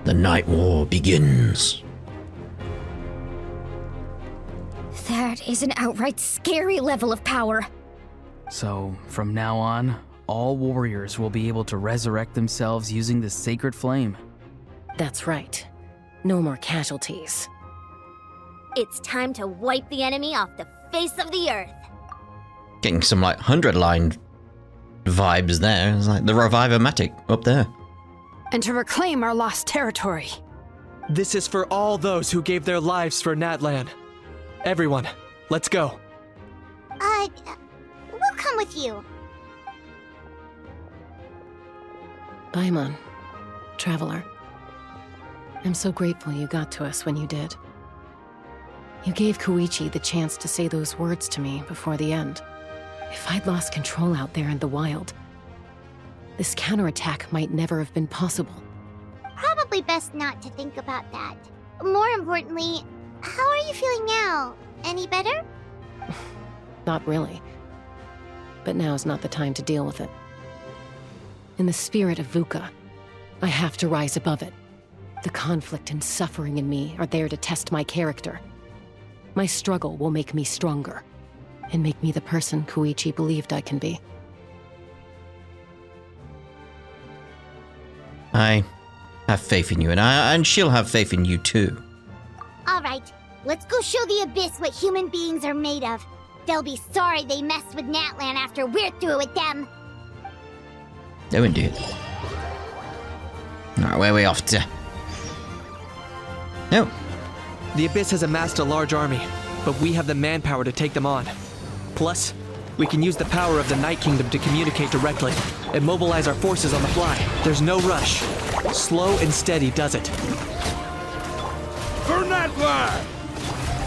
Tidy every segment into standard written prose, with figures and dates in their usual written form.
The Night War begins. That is an outright scary level of power. So, from now on, all warriors will be able to resurrect themselves using the sacred flame. That's right. No more casualties. It's time to wipe the enemy off the face of the earth. Getting some like 100-line vibes there. It's like the Reviver-matic up there. And to reclaim our lost territory. This is for all those who gave their lives for Natlan. Everyone, let's go. We'll come with you. Paimon, Traveler. I'm so grateful you got to us when you did. You gave Koichi the chance to say those words to me before the end. If I'd lost control out there in the wild, this counterattack might never have been possible. Probably best not to think about that. More importantly, how are you feeling now? Any better? Not really. But now's not the time to deal with it. In the spirit of VUCA, I have to rise above it. The conflict and suffering in me are there to test my character. My struggle will make me stronger, and make me the person Koichi believed I can be. I have faith in you, and she'll have faith in you too. All right, let's go show the Abyss what human beings are made of. They'll be sorry they messed with Natlan after we're through with them. Oh, indeed. Alright, where are we off to? No. The Abyss has amassed a large army, but we have the manpower to take them on. Plus, we can use the power of the Night Kingdom to communicate directly and mobilize our forces on the fly. There's no rush. Slow and steady does it. For Natlan!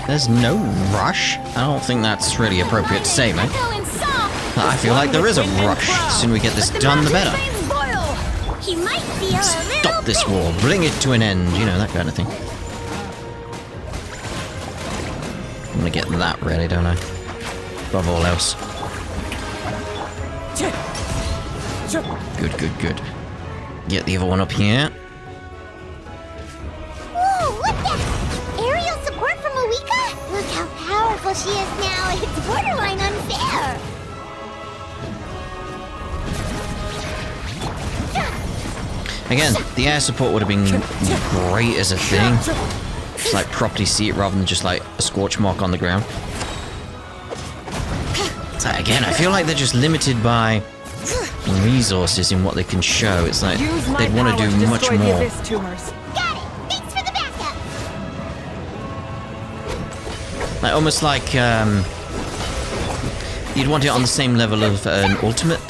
There's no rush. I don't think that's really appropriate to say, mate. I feel like there is a rush. The sooner we get this done, the better. He might feel a little Stop this war. Bring it to an end. You know, that kind of thing. I'm gonna get that ready, don't I? Above all else. Good, good, good. Get the other one up here. Whoa, look that! Aerial support from Moika? Look how powerful she is now. It's borderline unfair. Again, the air support would have been great as a thing. Just like properly see it rather than just like a scorch mark on the ground. So again, I feel like they're just limited by resources in what they can show. It's like they'd want to do much more. Got it! Thanks for the backup! Like almost like you'd want it on the same level of an ultimate.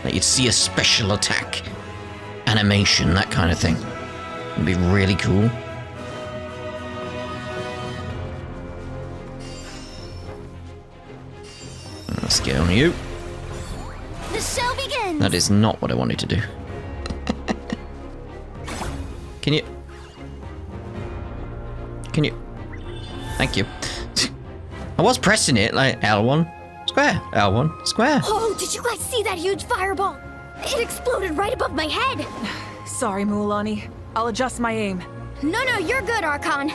Like you'd see a special attack animation, that kind of thing. It'd be really cool. Let's get on you. The show begins! That is not what I wanted to do. Can you? Thank you. I was pressing it, like L1, square, L1, square. Oh, did you guys see that huge fireball? It exploded right above my head. Sorry, Mualani. I'll adjust my aim. No, you're good, Archon.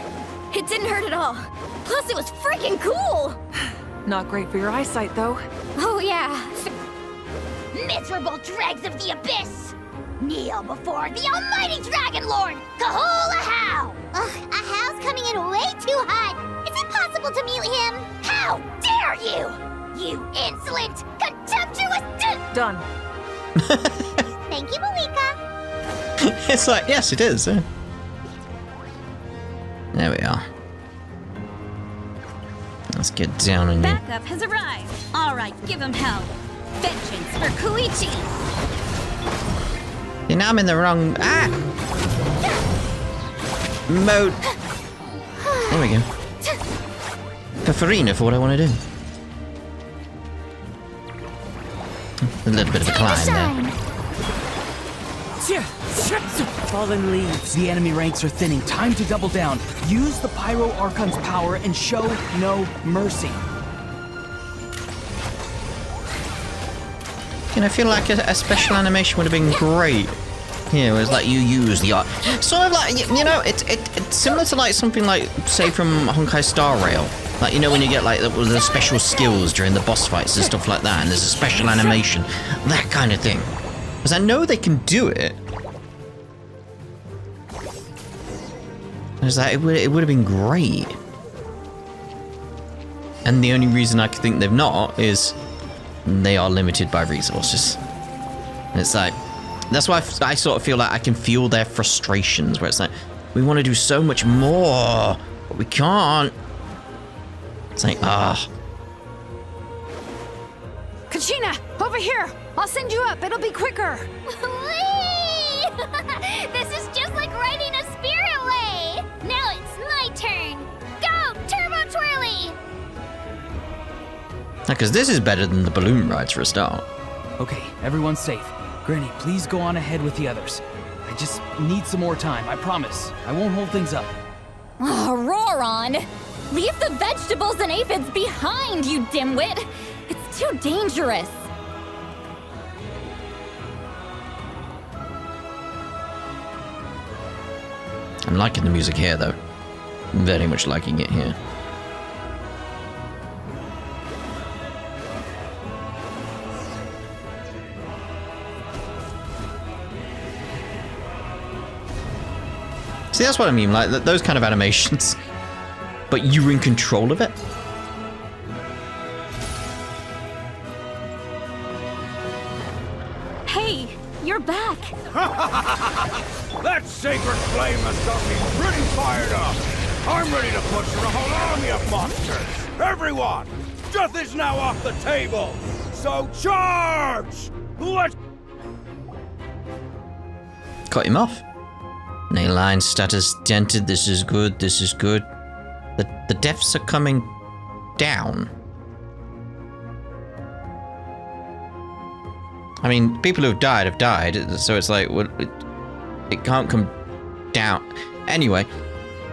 It didn't hurt at all. Plus, it was freaking cool. Not great for your eyesight, though. Oh, yeah. Miserable dregs of the Abyss! Kneel before the almighty Dragon Lord, Kahula How! Ugh, Ahau's coming in way too hot! Is it possible to mute him? How dare you! You insolent, contemptuous Done. Thank you, Malika! It's like, yes, it is. There we are. Let's get down on you. Backup has arrived. All right, give him hell. Vengeance for Koichi. You know I'm in the wrong mode. There we go. Farina for what I want to do. A little bit of a climb there. Fallen leaves. The enemy ranks are thinning. Time to double down. Use the Pyro Archon's power and show no mercy. And I feel like a special animation would have been great Yeah, where it's like you use the art. Sort of like, you know, it's similar to like something like, say, from Honkai Star Rail. Like, you know, when you get like the special skills during the boss fights and stuff like that, and there's a special animation, that kind of thing. Because I know they can do it. It's like, it would have been great. And the only reason I think they've not is they are limited by resources. And it's like, that's why I sort of feel like I can feel their frustrations, where it's like, we want to do so much more, but we can't. It's like, Kachina, over here! I'll send you up, it'll be quicker! Whee! This is just like riding a spirit way! Now it's my turn! Go, Turbo Twirly! because this is better than the balloon rides for a start. Okay, everyone's safe. Granny, please go on ahead with the others. I just need some more time, I promise. I won't hold things up. Oh, Roron! Leave the vegetables and aphids behind, you dimwit! It's too dangerous! I'm liking the music here, though. Very much liking it here. See, that's what I mean, like, those kind of animations. But you're in control of it? Hey, you're back! That sacred flame has got me pretty fired up. I'm ready to butcher a whole army of monsters. Everyone, death is now off the table. So charge! Let's... Cut him off. Natlan status dented. This is good. This is good. The deaths are coming down. I mean, people who've died have died, so it's like, well, it can't come down. Anyway.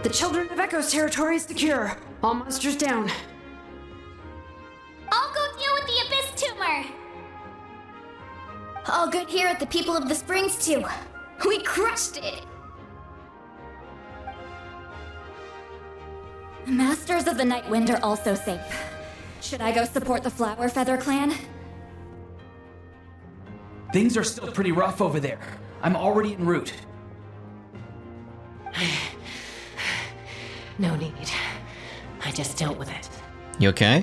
The Children of Echo's territory is secure. All monsters down. I'll go deal with the Abyss Tumor! All good here at the People of the Springs, too. We crushed it! Masters of the Night Wind are also safe. Should I go support the Flower Feather clan? Things are still pretty rough over there. I'm already en route. No need. I just dealt with it. You okay?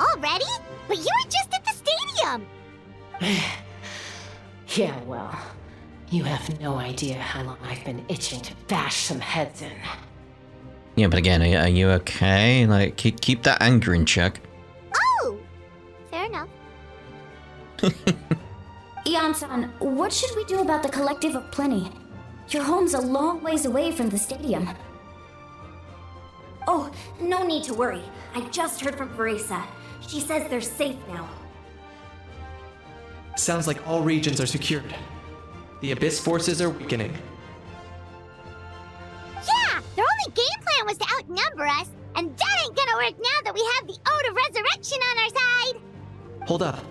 Already? But you were just at the stadium! Yeah, well, you have no idea how long I've been itching to bash some heads in. Yeah, but again, are you okay? Like, keep that anger in check. Oh! Fair enough. Ian-san, what should we do about the Collective of Plenty? Your home's a long ways away from the stadium. Oh, no need to worry. I just heard from Veresa. She says they're safe now. Sounds like all regions are secured. The Abyss forces are weakening. Yeah! Their only game plan was to outnumber us, and that ain't gonna work now that we have the Ode of Resurrection on our side! Hold up.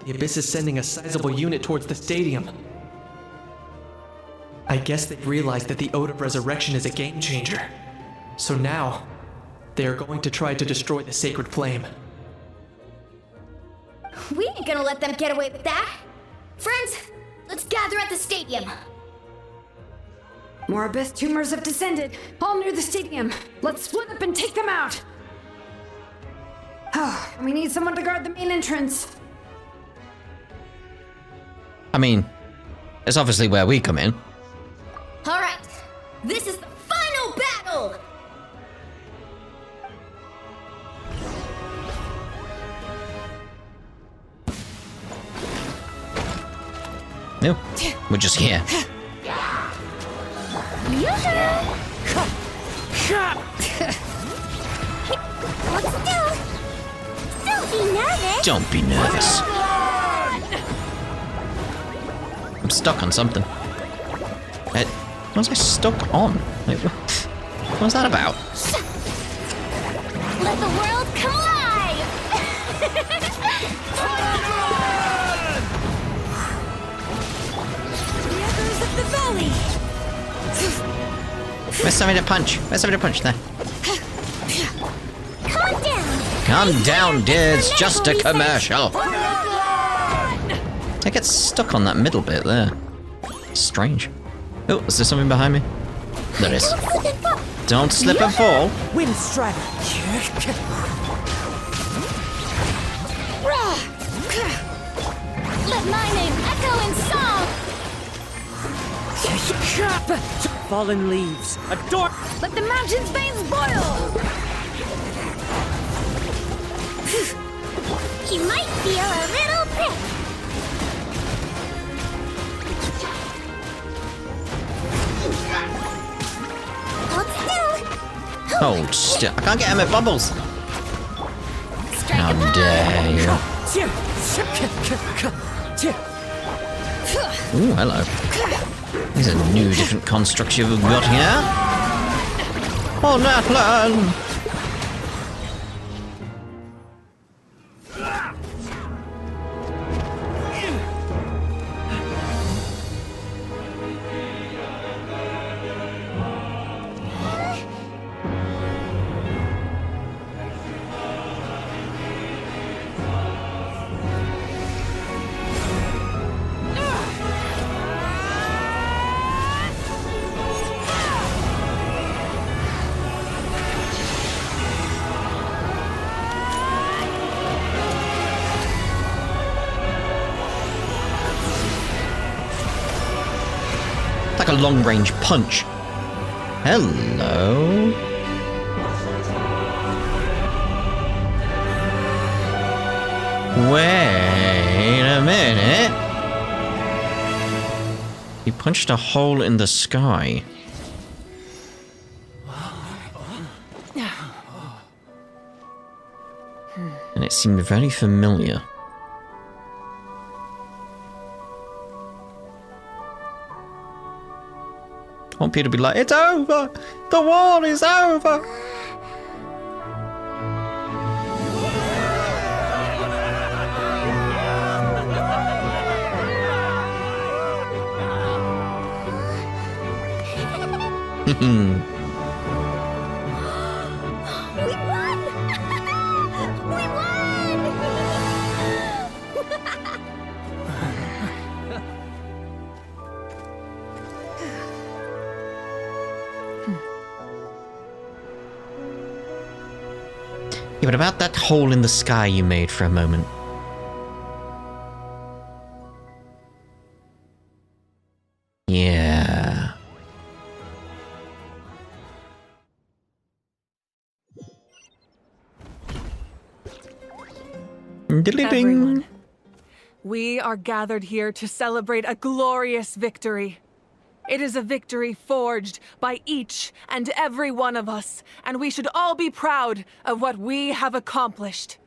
The Abyss is sending a sizable unit towards the stadium. I guess they've realized that the Ode of Resurrection is a game changer. So now, they are going to try to destroy the sacred flame. We ain't gonna let them get away with that! Friends, let's gather at the stadium! More Abyss tumors have descended, all near the stadium. Let's split up and take them out! Oh, we need someone to guard the main entrance. I mean, it's obviously where we come in. Alright, this is the final battle! No, we're just here. Don't be nervous! Don't be nervous. I'm stuck on something. What was I stuck on? Like, what was that about? Let the world come alive! Where's somebody to punch? Where's somebody to punch? There. Calm down. Calm down, dear. It's just a commercial. I get stuck on that middle bit there. Strange. Oh, is there something behind me? There is. Don't slip and fall. Wind Strider. Let my name echo in song! Fallen leaves. Adore. Let the mountain's veins boil! He might feel a little prick. Hold still. Hold still. I can't get him at bubbles. Strike How a pose. dare you? Ooh, hello. There's a new different construct you've got here. Oh, Natlan! Like a long-range punch. Hello. Wait a minute. He punched a hole in the sky. And it seemed very familiar. I want Peter to be like, it's over! The war is over! We won! We won! Yeah, but about that hole in the sky you made for a moment. Yeah. Everyone, we are gathered here to celebrate a glorious victory. It is a victory forged by each and every one of us, and we should all be proud of what we have accomplished.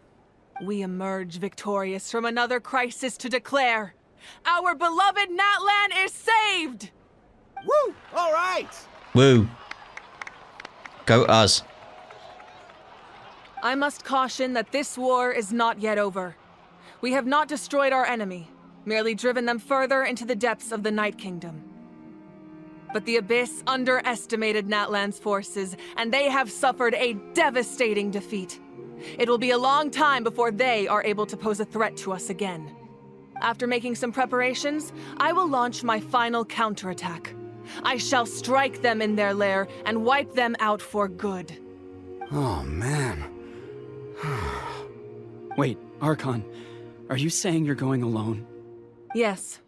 We emerge victorious from another crisis to declare, our beloved Natlan is saved! Woo! All right! Woo. Go us. I must caution that this war is not yet over. We have not destroyed our enemy, merely driven them further into the depths of the Night Kingdom. But the Abyss underestimated Natlan's forces, and they have suffered a devastating defeat. It will be a long time before they are able to pose a threat to us again. After making some preparations, I will launch my final counterattack. I shall strike them in their lair and wipe them out for good. Oh, man. Wait, Archon, are you saying you're going alone? Yes.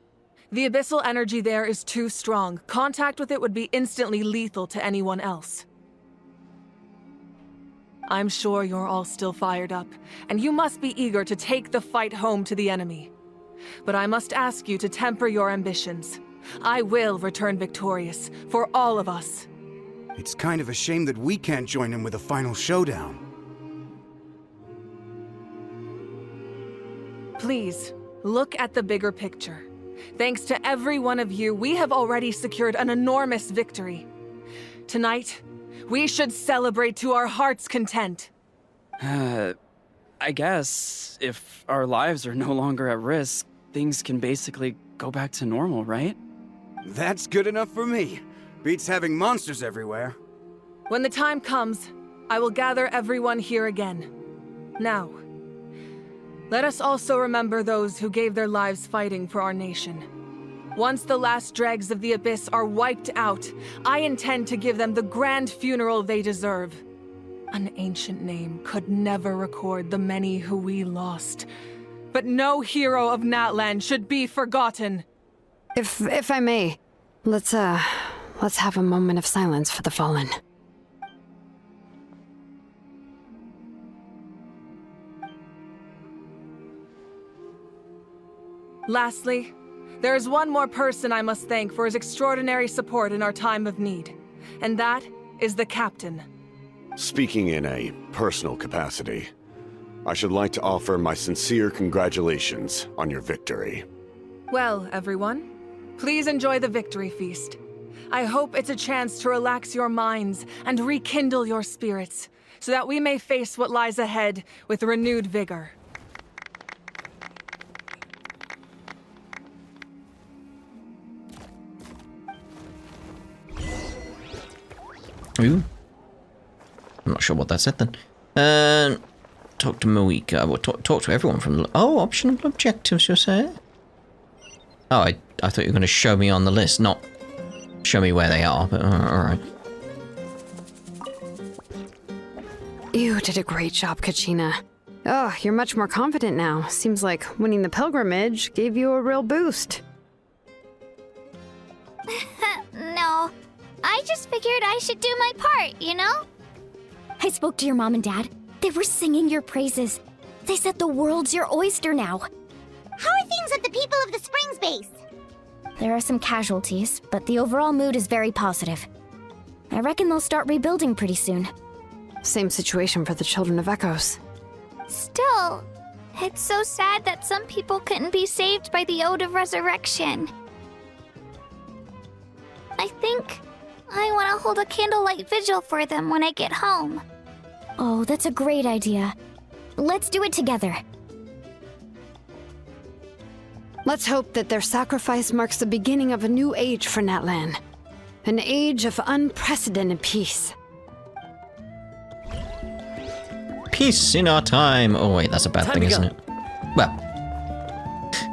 The abyssal energy there is too strong. Contact with it would be instantly lethal to anyone else. I'm sure you're all still fired up, and you must be eager to take the fight home to the enemy. But I must ask you to temper your ambitions. I will return victorious, for all of us. It's kind of a shame that we can't join him with a final showdown. Please, look at the bigger picture. Thanks to every one of you, we have already secured an enormous victory. Tonight, we should celebrate to our heart's content. I guess if our lives are no longer at risk, things can basically go back to normal, right? That's good enough for me. Beats having monsters everywhere. When the time comes, I will gather everyone here again. Now, let us also remember those who gave their lives fighting for our nation. Once the last dregs of the Abyss are wiped out, I intend to give them the grand funeral they deserve. An ancient name could never record the many who we lost. But no hero of Natlan should be forgotten. If I may, let's have a moment of silence for the fallen. Lastly, there is one more person I must thank for his extraordinary support in our time of need, and that is the Captain. Speaking in a personal capacity, I should like to offer my sincere congratulations on your victory. Well, everyone, please enjoy the victory feast. I hope it's a chance to relax your minds and rekindle your spirits, so that we may face what lies ahead with renewed vigor. Ooh. I'm not sure what that said then. Talk to Moika. Well, talk to everyone from the... Oh, optional objectives, you say? Oh, I thought you were going to show me on the list, not show me where they are, but alright. You did a great job, Kachina. Oh, you're much more confident now. Seems like winning the pilgrimage gave you a real boost. No, I just figured I should do my part, you know? I spoke to your mom and dad. They were singing your praises. They said the world's your oyster now. How are things at the People of the Springs base? There are some casualties, but the overall mood is very positive. I reckon they'll start rebuilding pretty soon. Same situation for the Children of Echoes. Still, it's so sad that some people couldn't be saved by the Ode of Resurrection. I think I want to hold a candlelight vigil for them when I get home. Oh, that's a great idea. Let's do it together. Let's hope that their sacrifice marks the beginning of a new age for Natlan. An age of unprecedented peace. Peace in our time. Oh wait, that's a bad thing, isn't it? Well,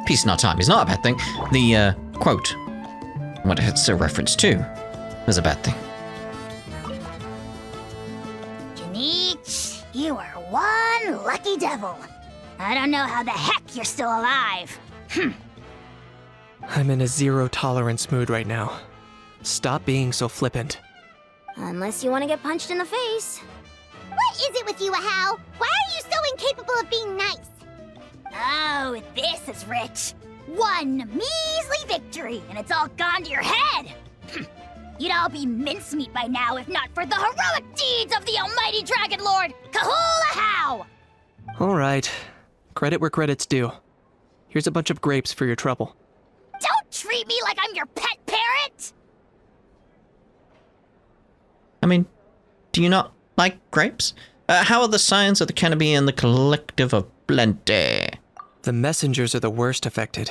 peace in our time is not a bad thing. The quote, what it's a reference to, is a bad thing. Janice, you are one lucky devil. I don't know how the heck you're still alive. I'm in a zero-tolerance mood right now. Stop being so flippant. Unless you want to get punched in the face. What is it with you, Ahau? Why are you so incapable of being nice? Oh, this is rich. One measly victory, and it's all gone to your head. You'd all be mincemeat by now if not for the heroic deeds of the almighty Dragon Lord, Ahau! All right. Credit where credit's due. Here's a bunch of grapes for your trouble. Don't treat me like I'm your pet parrot! I mean, do you not like grapes? How are the Scions of the Canopy and the Collective of Plenty? The messengers are the worst affected.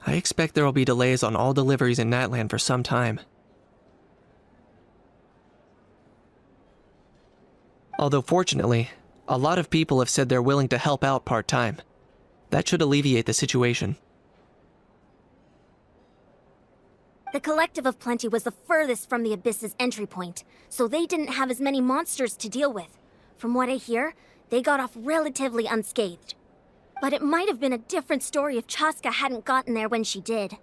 I expect there will be delays on all deliveries in Natlan for some time. Although fortunately, a lot of people have said they're willing to help out part-time. That should alleviate the situation. The Collective of Plenty was the furthest from the Abyss's entry point, so they didn't have as many monsters to deal with. From what I hear, they got off relatively unscathed. But it might have been a different story if Chaska hadn't gotten there when she did.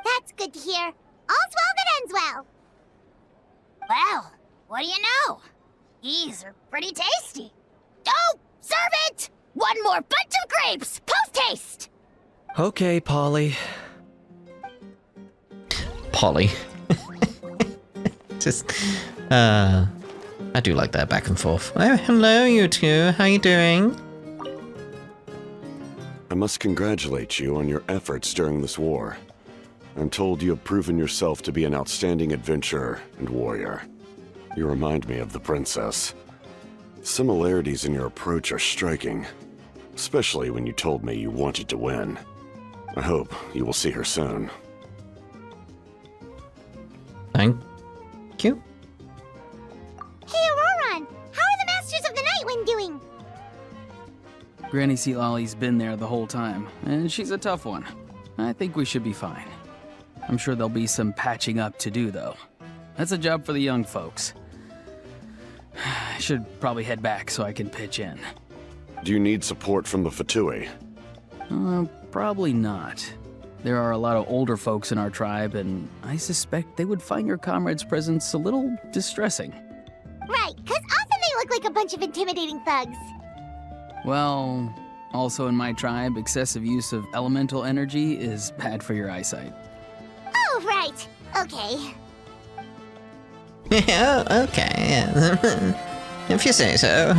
That's good to hear. All's well that ends well. Well, what do you know? These are pretty tasty. Oh, serve it! One more bunch of grapes, post-haste! Okay, Polly. Polly. Just, I do like that back and forth. Oh, hello, you two. How you doing? I must congratulate you on your efforts during this war. I'm told you have proven yourself to be an outstanding adventurer and warrior. You remind me of the princess. Similarities in your approach are striking, especially when you told me you wanted to win. I hope you will see her soon. Thank Granny Sealolly's been there the whole time, and she's a tough one. I think we should be fine. I'm sure there'll be some patching up to do, though. That's a job for the young folks. I should probably head back so I can pitch in. Do you need support from the Fatui? Probably not. There are a lot of older folks in our tribe, and I suspect they would find your comrade's presence a little distressing. Right, because often they look like a bunch of intimidating thugs. Well, also in my tribe, excessive use of elemental energy is bad for your eyesight. Oh, right. Okay. Yeah, okay, yeah. If you say so.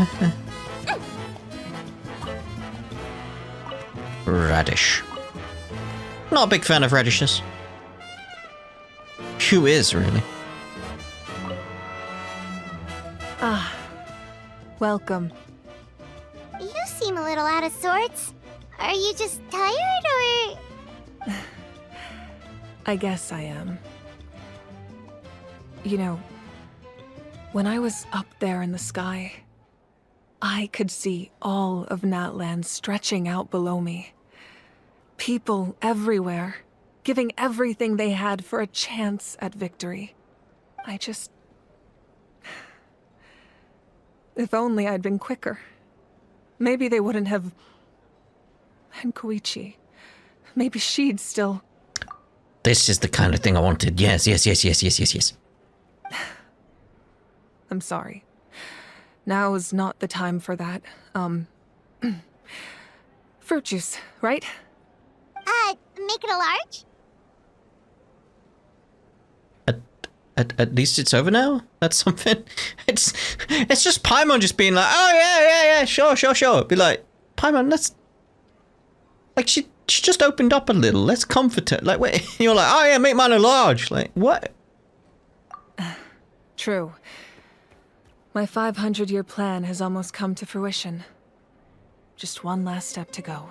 Radish. Not a big fan of radishes. Who is, really? Ah, welcome. You seem a little out of sorts. Are you just tired, or...? I guess I am. You know, when I was up there in the sky, I could see all of Natlan stretching out below me. People everywhere, giving everything they had for a chance at victory. If only I'd been quicker. Maybe they wouldn't have... And Koichi. Maybe she'd still... This is the kind of thing I wanted. Yes, yes, yes, yes, yes, yes, yes. I'm sorry. Now is not the time for that. Fruit juice, right? Make it a large? At least it's over now? That's something. It's just Paimon just being like, oh yeah, sure. Be like, Paimon, let's... Like, she just opened up a little. Let's comfort her. Like, wait, you're like, oh yeah, make mine a large. Like, what? True. My 500-year plan has almost come to fruition. Just one last step to go.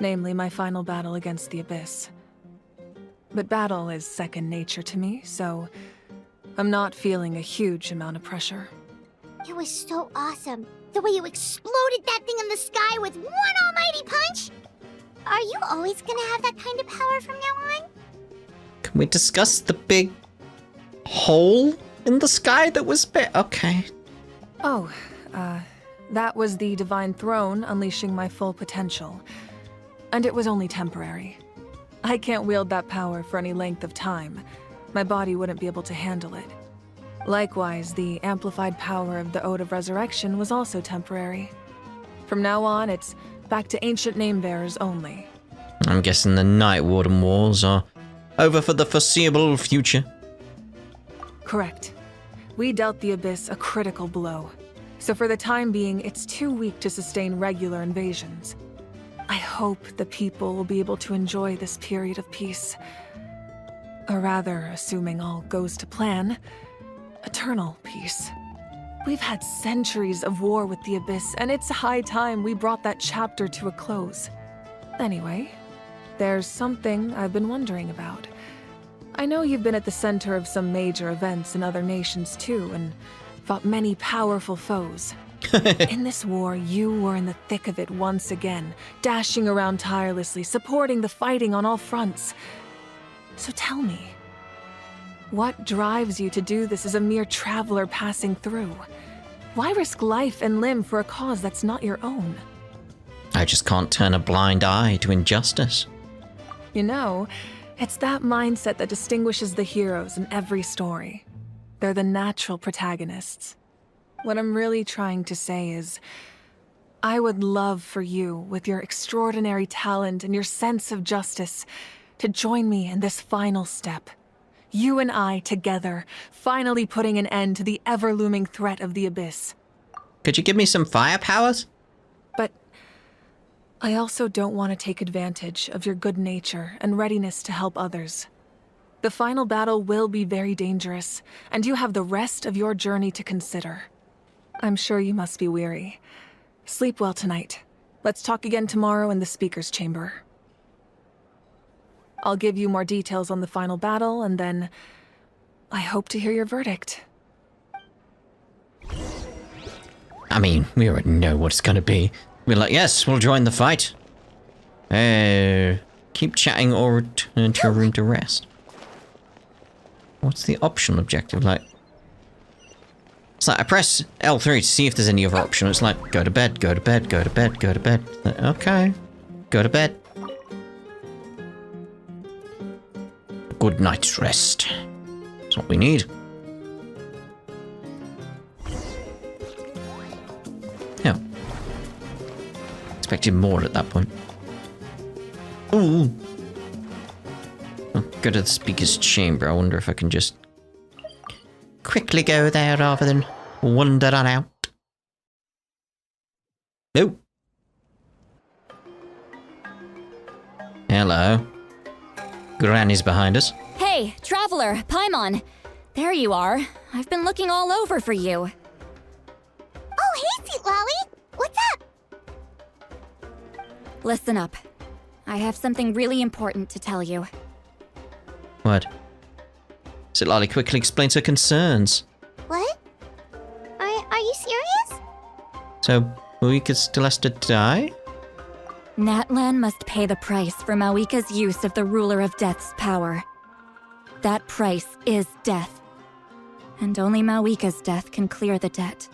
Namely, my final battle against the Abyss. But battle is second nature to me, so I'm not feeling a huge amount of pressure. It was so awesome. The way you exploded that thing in the sky with one almighty punch! Are you always gonna have that kind of power from now on? Can we discuss the big hole in the sky that was bit? Okay. Oh, that was the Divine Throne unleashing my full potential. And it was only temporary. I can't wield that power for any length of time. My body wouldn't be able to handle it. Likewise, the amplified power of the Ode of Resurrection was also temporary. From now on, it's back to ancient name-bearers only. I'm guessing the Night Warden Wars are over for the foreseeable future. Correct. We dealt the Abyss a critical blow. So for the time being, it's too weak to sustain regular invasions. I hope the people will be able to enjoy this period of peace. Or rather, assuming all goes to plan, eternal peace. We've had centuries of war with the Abyss, and it's high time we brought that chapter to a close. Anyway, there's something I've been wondering about. I know you've been at the center of some major events in other nations too, and fought many powerful foes. In this war, you were in the thick of it once again, dashing around tirelessly, supporting the fighting on all fronts. So tell me, what drives you to do this as a mere traveler passing through? Why risk life and limb for a cause that's not your own? I just can't turn a blind eye to injustice. You know, it's that mindset that distinguishes the heroes in every story. They're the natural protagonists. What I'm really trying to say is, I would love for you, with your extraordinary talent and your sense of justice, to join me in this final step. You and I together, finally putting an end to the ever-looming threat of the Abyss. Could you give me some fire powers? But I also don't want to take advantage of your good nature and readiness to help others. The final battle will be very dangerous, and you have the rest of your journey to consider. I'm sure you must be weary. Sleep well tonight. Let's talk again tomorrow in the speaker's chamber. I'll give you more details on the final battle, and then I hope to hear your verdict. I mean, we already know what it's gonna be. Be like, yes, we'll join the fight. Keep chatting or return to your room to rest. What's the optional objective like? It's like I press L3 to see if there's any other option. It's like, go to bed, go to bed, go to bed, go to bed. Like, okay, go to bed. Good night's rest. That's what we need. Yeah. Expected more at that point. Ooh. I'll go to the speaker's chamber. I wonder if I can just quickly go there rather than wander on out. Oh. Hello. Granny's behind us. Hey, Traveler, Paimon. There you are. I've been looking all over for you. Oh, hey, Sweet Lolly. What's up? Listen up. I have something really important to tell you. What? Sit Lolly quickly explains her concerns. What? Are you serious? So, Maoika still has to die? Natlan must pay the price for Maoika's use of the Ruler of Death's power. That price is death. And only Maoika's death can clear the debt.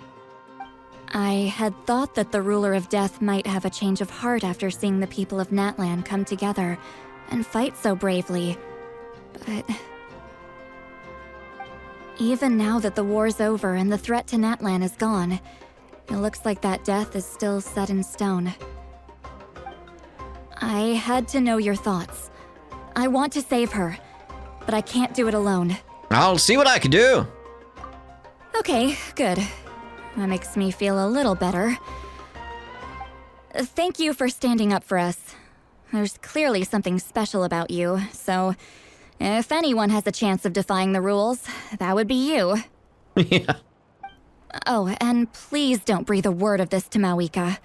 I had thought that the Ruler of Death might have a change of heart after seeing the people of Natlan come together and fight so bravely. But even now that the war's over and the threat to Natlan is gone, it looks like that death is still set in stone. I had to know your thoughts. I want to save her, but I can't do it alone. I'll see what I can do. Okay, good. That makes me feel a little better. Thank you for standing up for us. There's clearly something special about you, so if anyone has a chance of defying the rules, that would be you. Yeah. Oh, and please don't breathe a word of this to Maoika.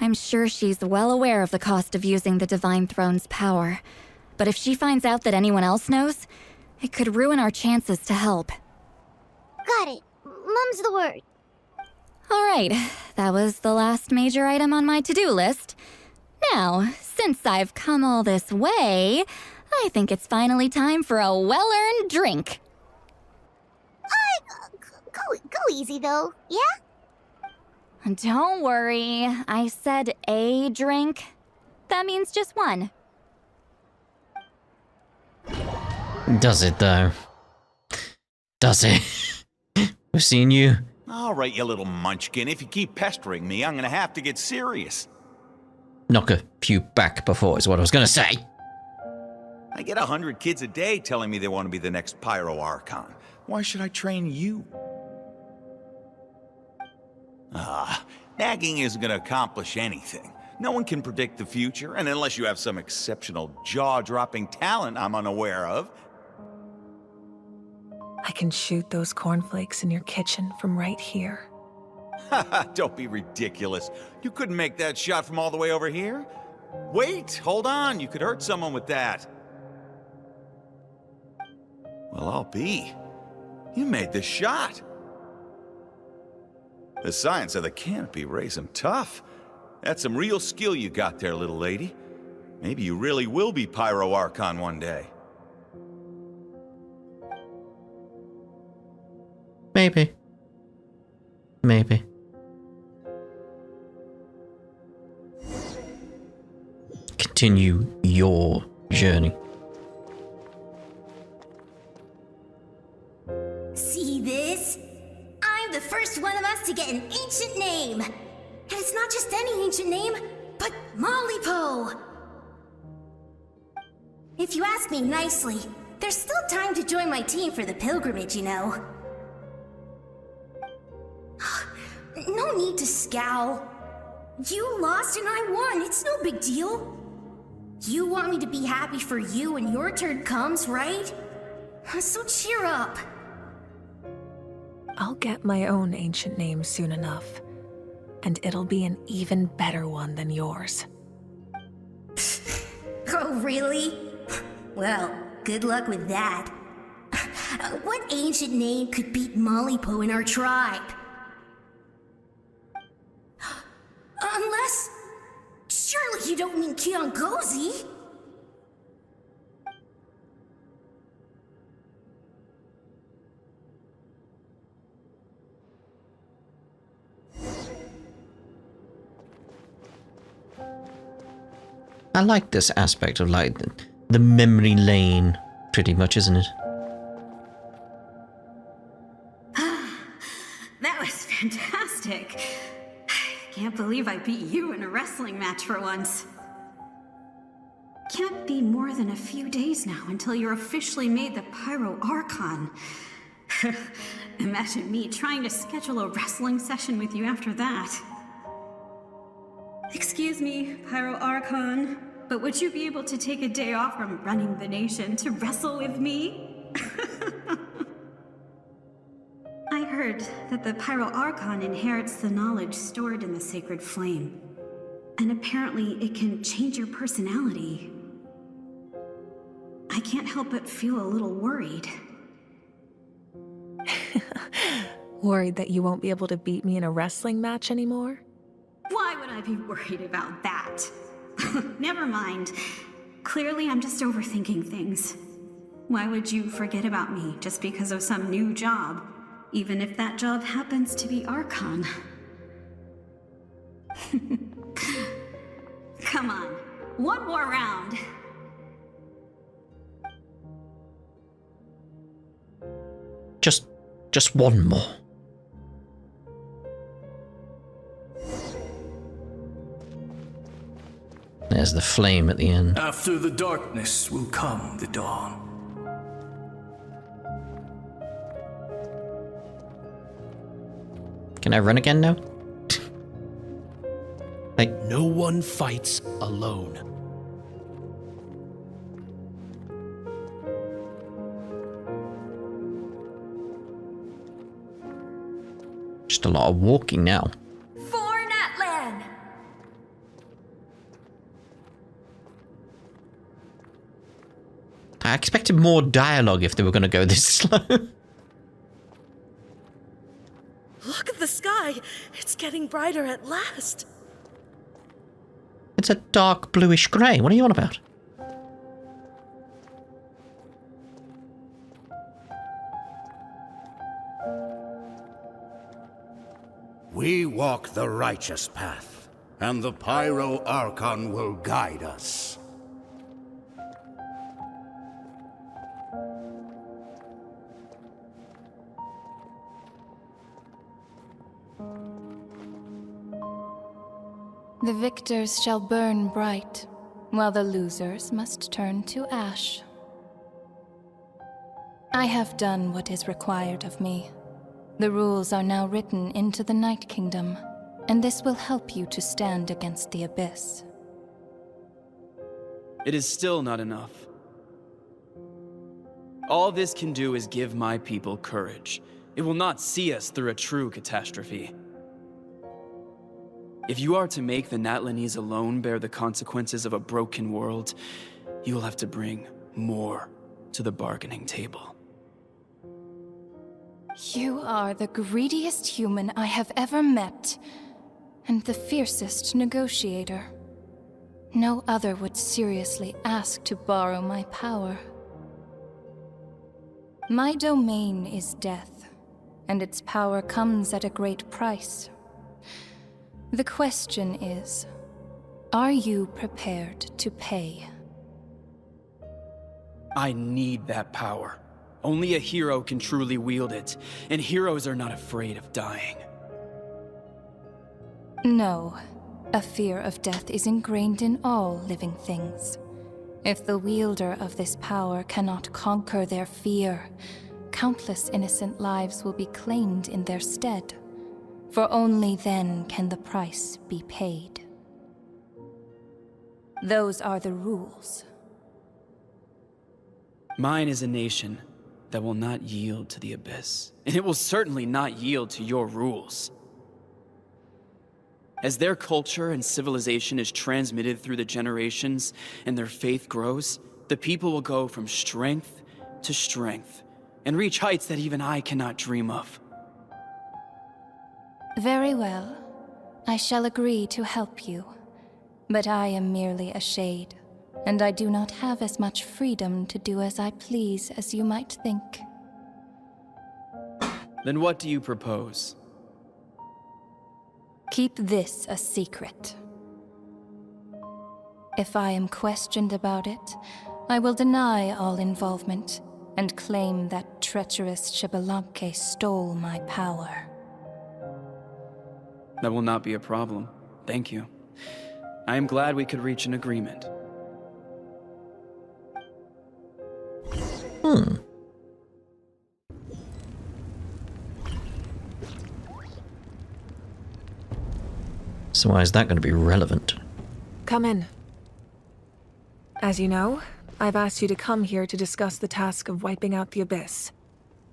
I'm sure she's well aware of the cost of using the Divine Throne's power, but if she finds out that anyone else knows, it could ruin our chances to help. Got it. Mum's the word. All right, that was the last major item on my to-do list. Now, since I've come all this way, I think it's finally time for a well-earned drink. Go easy, though, yeah? Don't worry, I said a drink. That means just one. Does it, though? Does it? We've seen you. All right, you little munchkin. If you keep pestering me, I'm gonna have to get serious. Knock a few back before is what I was gonna say. I get 100 kids a day telling me they want to be the next Pyro Archon. Why should I train you? Nagging isn't gonna accomplish anything. No one can predict the future, and unless you have some exceptional jaw-dropping talent I'm unaware of. I can shoot those cornflakes in your kitchen from right here. Don't be ridiculous. You couldn't make that shot from all the way over here? Wait, hold on. You could hurt someone with that. Well, I'll be. You made the shot. The science of the canopy raised him tough. That's some real skill you got there, little lady. Maybe you really will be Pyro Archon one day. Maybe. Maybe. Continue your journey. See this? I'm the first one of us to get an ancient name. And it's not just any ancient name, but Mollypo. If you ask me nicely, there's still time to join my team for the pilgrimage, you know. No need to scowl. You lost and I won, it's no big deal. You want me to be happy for you when your turn comes, right? So cheer up. I'll get my own ancient name soon enough, and it'll be an even better one than yours. Oh, really? Well, good luck with that. What ancient name could beat Mollypo in our tribe? Unless... Surely you don't mean Kiangozi? I like this aspect of like the memory lane, pretty much, isn't it? That was fantastic. Can't believe I beat you in a wrestling match for once. Can't be more than a few days now until you're officially made the Pyro Archon. Imagine me trying to schedule a wrestling session with you after that. Excuse me, Pyro Archon, but would you be able to take a day off from running the nation to wrestle with me? I heard that the Pyro Archon inherits the knowledge stored in the sacred flame. And apparently it can change your personality. I can't help but feel a little worried. Worried that you won't be able to beat me in a wrestling match anymore? Why would I be worried about that? Never mind. Clearly, I'm just overthinking things. Why would you forget about me just because of some new job, even if that job happens to be Archon? Come on, one more round. Just one more. There's the flame at the end. After the darkness will come the dawn. Can I run again now? Like, no one fights alone. just a lot of walking now. For Natlan! I expected more dialogue if they were going to go this slow. Look at the sky. It's getting brighter at last. It's a dark bluish grey. What are you on about? We walk the righteous path, and the Pyro Archon will guide us. The victors shall burn bright, while the losers must turn to ash. I have done what is required of me. The rules are now written into the Night Kingdom, and this will help you to stand against the Abyss. It is still not enough. All this can do is give my people courage. It will not see us through a true catastrophe. If you are to make the Natlanese alone bear the consequences of a broken world, you will have to bring more to the bargaining table. You are the greediest human I have ever met, and the fiercest negotiator. No other would seriously ask to borrow my power. My domain is death, and its power comes at a great price. The question is, are you prepared to pay? I need that power. Only a hero can truly wield it, and heroes are not afraid of dying. No, a fear of death is ingrained in all living things. If the wielder of this power cannot conquer their fear, countless innocent lives will be claimed in their stead. For only then can the price be paid. Those are the rules. Mine is a nation that will not yield to the Abyss, and it will certainly not yield to your rules. As their culture and civilization is transmitted through the generations and their faith grows, the people will go from strength to strength and reach heights that even I cannot dream of. Very well. I shall agree to help you, but I am merely a shade, and I do not have as much freedom to do as I please as you might think. Then what do you propose? Keep this a secret. If I am questioned about it, I will deny all involvement and claim that treacherous Xbalanque stole my power. That will not be a problem. Thank you. I am glad we could reach an agreement. So why is that going to be relevant? Come in. As you know, I've asked you to come here to discuss the task of wiping out the Abyss.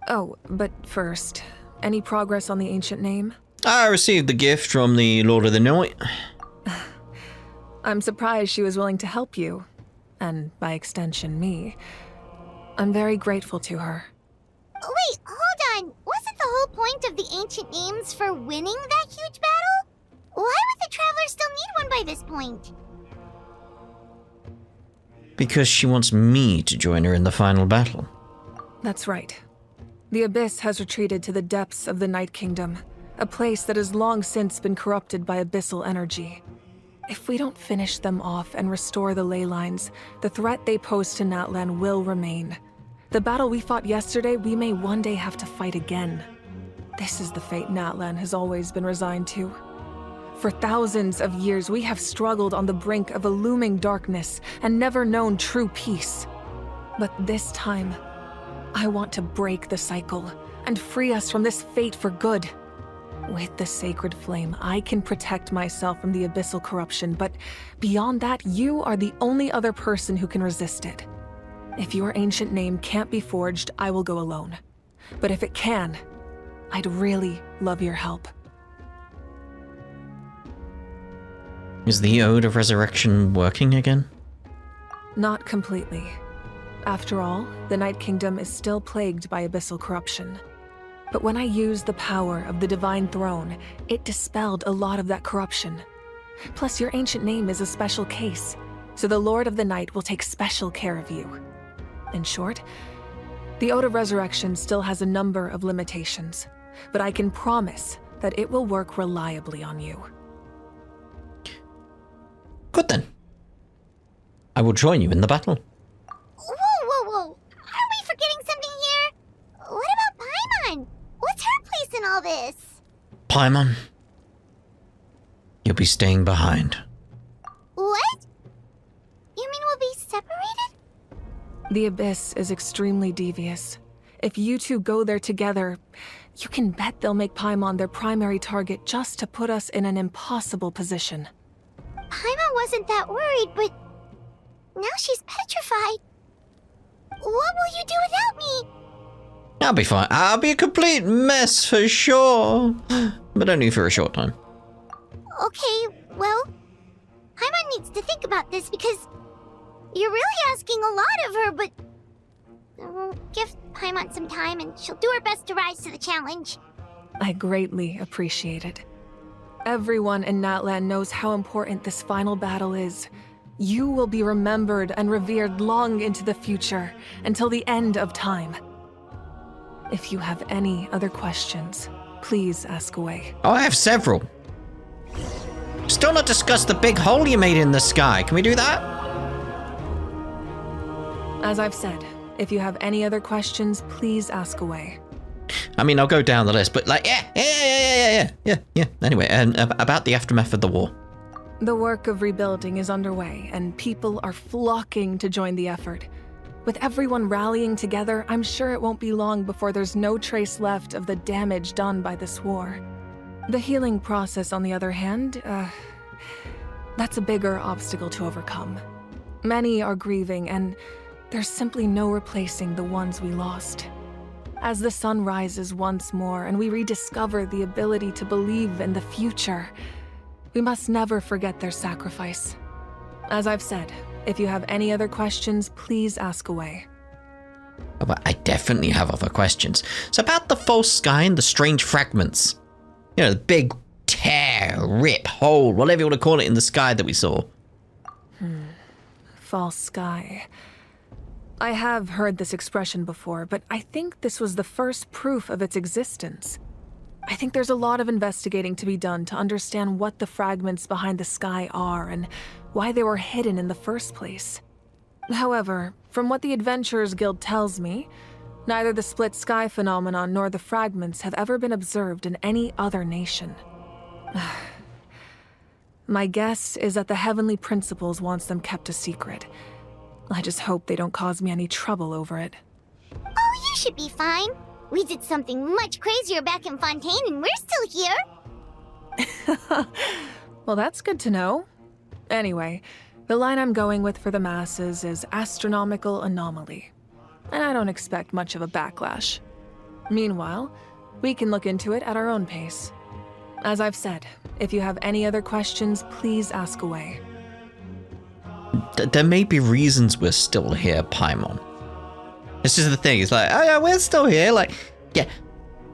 Oh, but first, any progress on the ancient name? I received the gift from the Lord of the Night. I'm surprised she was willing to help you, and by extension, me. I'm very grateful to her. Wait, hold on. Wasn't the whole point of the ancient names for winning that huge battle? Why would the Traveler still need one by this point? Because she wants me to join her in the final battle. That's right. The Abyss has retreated to the depths of the Night Kingdom, a place that has long since been corrupted by abyssal energy. If we don't finish them off and restore the ley lines, the threat they pose to Natlan will remain. The battle we fought yesterday, we may one day have to fight again. This is the fate Natlan has always been resigned to. For thousands of years, we have struggled on the brink of a looming darkness and never known true peace. But this time, I want to break the cycle and free us from this fate for good. With the sacred flame, I can protect myself from the abyssal corruption, but beyond that, you are the only other person who can resist it. If your ancient name can't be forged, I will go alone. But if it can, I'd really love your help. Is the Ode of Resurrection working again? Not completely. After all, the Night Kingdom is still plagued by abyssal corruption. But when I used the power of the Divine Throne, it dispelled a lot of that corruption. Plus, your ancient name is a special case, so the Lord of the Night will take special care of you. In short, the Ode of Resurrection still has a number of limitations, but I can promise that it will work reliably on you. Good then. I will join you in the battle. Whoa. Are we forgetting something here? What about Paimon? What's her place in all this? Paimon, you'll be staying behind. What? You mean we'll be separated? The Abyss is extremely devious. If you two go there together, you can bet they'll make Paimon their primary target just to put us in an impossible position. Paimon wasn't that worried, but now she's petrified. What will you do without me? I'll be fine. I'll be a complete mess for sure. But only for a short time. Okay, well, Paimon needs to think about this because you're really asking a lot of her, but give Paimon some time and she'll do her best to rise to the challenge. I greatly appreciate it. Everyone in Natlan knows how important this final battle is. You will be remembered and revered long into the future, until the end of time. If you have any other questions, please ask away. Oh, I have several. Still not discussed the big hole you made in the sky. Can we do that? As I've said, if you have any other questions, please ask away. I mean, I'll go down the list, but like, yeah. Anyway, about the aftermath of the war. The work of rebuilding is underway, and people are flocking to join the effort. With everyone rallying together, I'm sure it won't be long before there's no trace left of the damage done by this war. The healing process, on the other hand, that's a bigger obstacle to overcome. Many are grieving, and there's simply no replacing the ones we lost. As the sun rises once more and we rediscover the ability to believe in the future, we must never forget their sacrifice. As I've said, if you have any other questions, please ask away. Oh, but I definitely have other questions. It's about the false sky and the strange fragments. You know, the big tear tear, rip, hole, whatever you want to call it in the sky that we saw. False sky. I have heard this expression before, but I think this was the first proof of its existence. I think there's a lot of investigating to be done to understand what the fragments behind the sky are and why they were hidden in the first place. However, from what the Adventurers Guild tells me, neither the split sky phenomenon nor the fragments have ever been observed in any other nation. My guess is that the Heavenly Principles wants them kept a secret. I just hope they don't cause me any trouble over it. Oh, you should be fine. We did something much crazier back in Fontaine and we're still here. Well, that's good to know. Anyway, the line I'm going with for the masses is astronomical anomaly. And I don't expect much of a backlash. Meanwhile, we can look into it at our own pace. As I've said, if you have any other questions, please ask away. There may be reasons we're still here, Paimon. This is the thing, it's like, oh yeah, we're still here, like, yeah,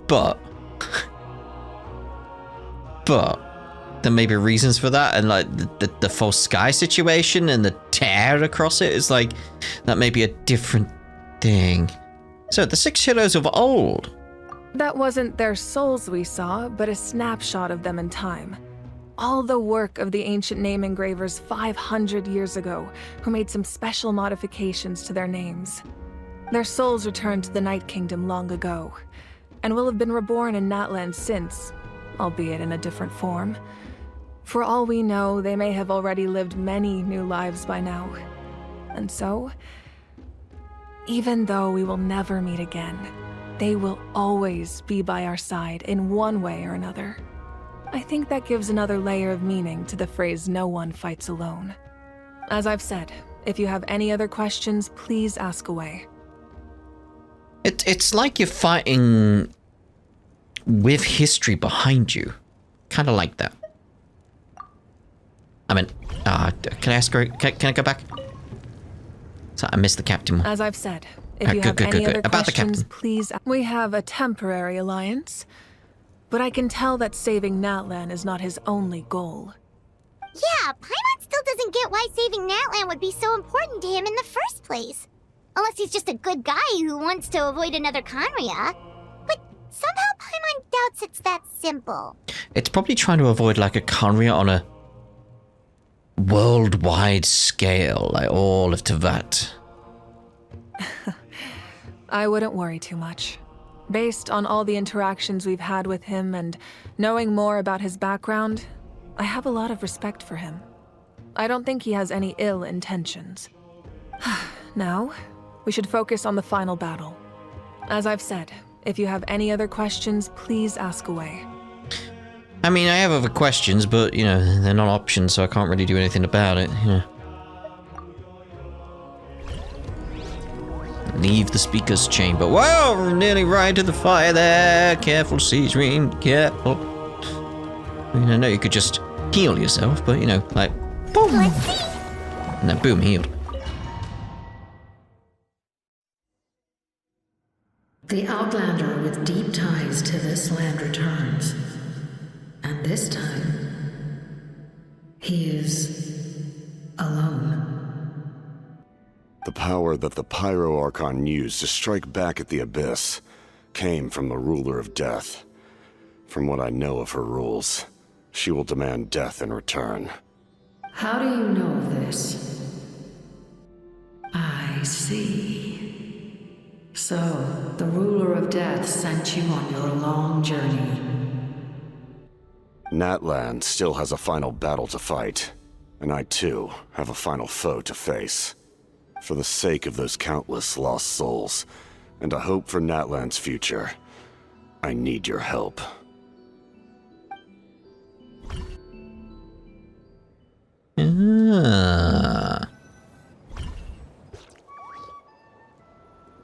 but there may be reasons for that, and like the false sky situation and the tear across it is like, that may be a different thing. So, the 6 heroes of old. That wasn't their souls we saw, but a snapshot of them in time. All the work of the ancient name engravers 500 years ago, who made some special modifications to their names. Their souls returned to the Night Kingdom long ago, and will have been reborn in Natlan since, albeit in a different form. For all we know, they may have already lived many new lives by now. And so, even though we will never meet again, they will always be by our side in one way or another. I think that gives another layer of meaning to the phrase, "no one fights alone." As I've said, if you have any other questions, please ask away. It's like you're fighting with history behind you. Kind of like that. I mean, can I ask her, can I go back? So I missed the captain. As I've said, if you have any other questions, please. We have a temporary alliance, but I can tell that saving Natlan is not his only goal. Yeah, Paimon still doesn't get why saving Natlan would be so important to him in the first place. Unless he's just a good guy who wants to avoid another Conria. But somehow Paimon doubts it's that simple. It's probably trying to avoid like a Conria on a worldwide scale, like all of Teyvat. I wouldn't worry too much. Based on all the interactions we've had with him and knowing more about his background, I have a lot of respect for him. I don't think he has any ill intentions. Now, we should focus on the final battle. As I've said, if you have any other questions, please ask away. I mean, I have other questions, but, you know, they're not options, so I can't really do anything about it. You know. Leave the speaker's chamber. Whoa, we're nearly right to the fire there. Careful, Seasream, careful. I mean, I know you could just heal yourself, but, you know, like, boom. And then boom, healed. The Outlander with deep ties to this land returns. And this time, he is alone. The power that the Pyro Archon used to strike back at the Abyss came from the Ruler of Death. From what I know of her rules, she will demand death in return. How do you know this? I see. So, the Ruler of Death sent you on your long journey. Natlan still has a final battle to fight, and I too have a final foe to face. For the sake of those countless lost souls, and a hope for Natlan's future, I need your help.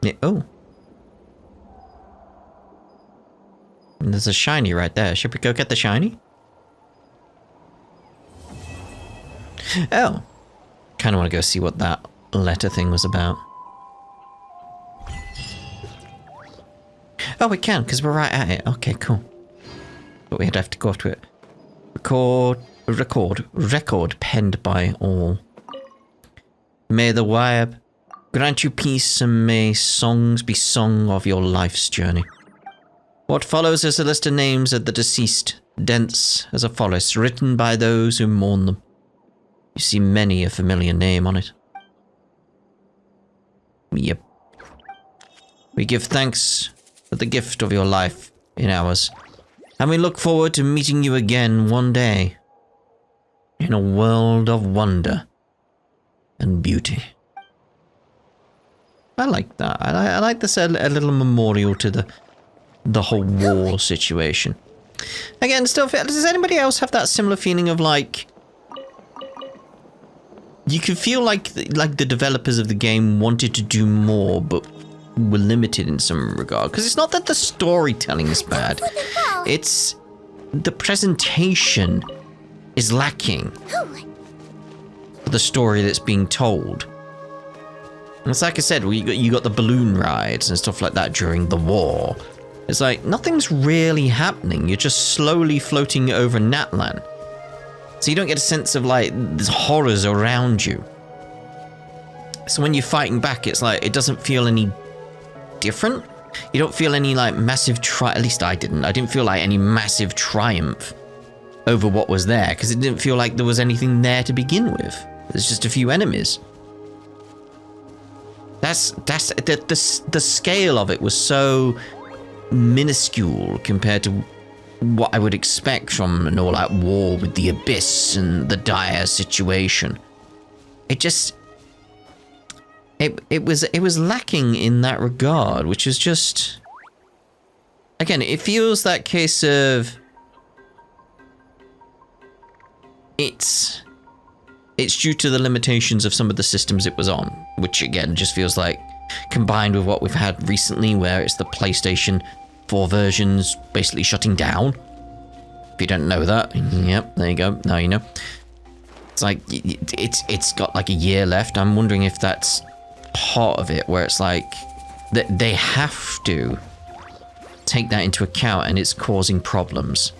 Yeah, oh. There's a shiny right there. Should we go get the shiny? Oh. Kind of want to go see what that letter thing was about. Oh, we can, because we're right at it. Okay, cool. But we'd have to go up to it. Record penned by all. May the Wyab grant you peace, and may songs be sung of your life's journey. What follows is a list of names of the deceased, dense as a forest, written by those who mourn them. You see many a familiar name on it. Yep. We give thanks for the gift of your life in ours, and we look forward to meeting you again one day in a world of wonder and beauty. I like that. I like this a little memorial to the whole war situation. Again, still, does anybody else have that similar feeling of like, you can feel like the developers of the game wanted to do more, but were limited in some regard? Because it's not that the storytelling is bad, it's the presentation is lacking. The story that's being told. And it's like I said, you got the balloon rides and stuff like that during the war. It's like nothing's really happening. You're just slowly floating over Natlan. So you don't get a sense of like there's horrors around you. So when you're fighting back, it's like it doesn't feel any different. You don't feel any like massive at least I didn't. I didn't feel like any massive triumph over what was there, because it didn't feel like there was anything there to begin with. There's just a few enemies. That's the scale of it was so minuscule compared to what I would expect from an all-out war with the Abyss and the dire situation. It just it was lacking in that regard, which is just, again, it feels that case of it's due to the limitations of some of the systems it was on, which again just feels like, combined with what we've had recently where it's the PlayStation 4 versions basically shutting down. If you don't know that, yep, there you go, now you know. It's like, it's got like a year left. I'm wondering if that's part of it, where it's like, they have to take that into account and it's causing problems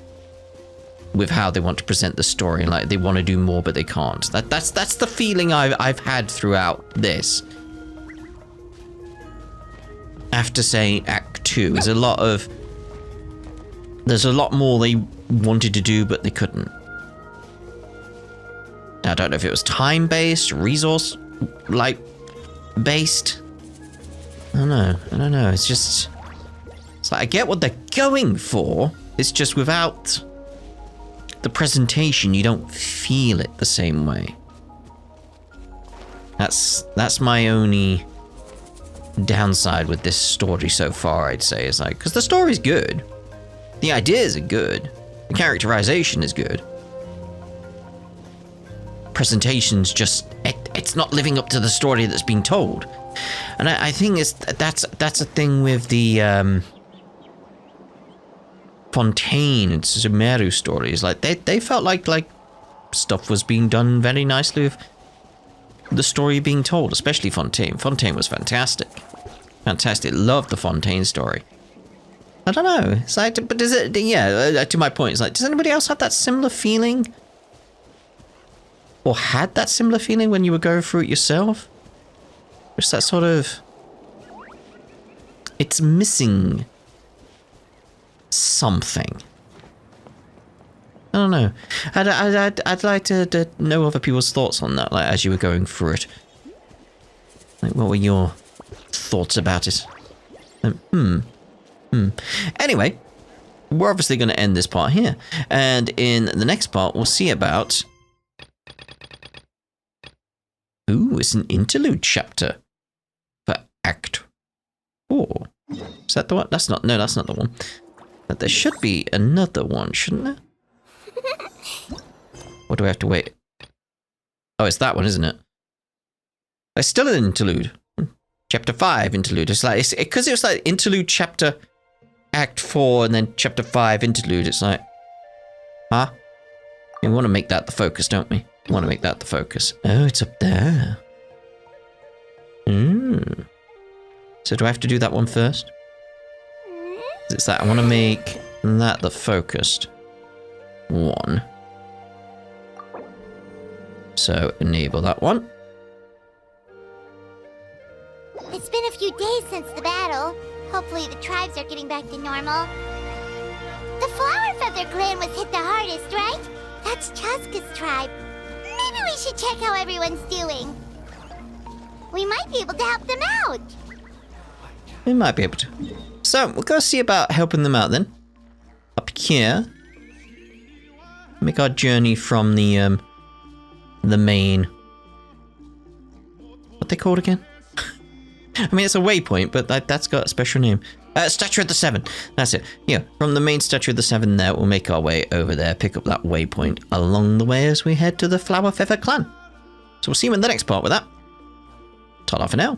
with how they want to present the story. Like, they want to do more, but they can't. That's the feeling I've had throughout this. After, say, Act 2, there's a lot more they wanted to do, but they couldn't. Now, I don't know if it was time-based, resource, like, based. I don't know. It's just, it's like, I get what they're going for. It's just without the presentation, you don't feel it the same way. That's my only downside with this story so far, I'd say, is like, because the story's good, the ideas are good, the characterization is good. Presentation's just, it's not living up to the story that's being told. And I think that's a thing with the Fontaine and Sumeru stories. Like, they felt like stuff was being done very nicely with the story being told, especially Fontaine. Fontaine was fantastic. Loved the Fontaine story. I don't know. It's like, but does it, yeah, to my point, it's like, does anybody else have that similar feeling? Or had that similar feeling when you were going through it yourself? Just that sort of, it's missing something. I don't know. I'd like to know other people's thoughts on that, like, as you were going through it. Like, what were your thoughts about it? Anyway, we're obviously going to end this part here. And in the next part, we'll see about... Ooh, it's an interlude chapter for Act 4. Is that the one? That's not the one. But there should be another one, shouldn't there? Or do I have to wait? Oh, it's that one, isn't it? It's still an interlude. Chapter 5 interlude. It's like, because it was like interlude chapter Act 4 and then chapter 5 interlude. It's like, huh? We want to make that the focus, don't we? We want to make that the focus. Oh, it's up there. So do I have to do that one first? It's that I want to make that the focused one. So enable that one. It's been a few days since the battle. Hopefully the tribes are getting back to normal. The Flower Feather clan was hit the hardest, right? That's Chaska's tribe. Maybe we should check how everyone's doing. We might be able to help them out. We might be able to. So we'll go see about helping them out then. Up here. Make our journey from the main. What they called again? I mean, it's a waypoint, but that's got a special name. Statue of the Seven. That's it. Yeah, from the main Statue of the Seven there, we'll make our way over there, pick up that waypoint along the way as we head to the Flower Feather clan. So we'll see you in the next part with that. Ta-da for now.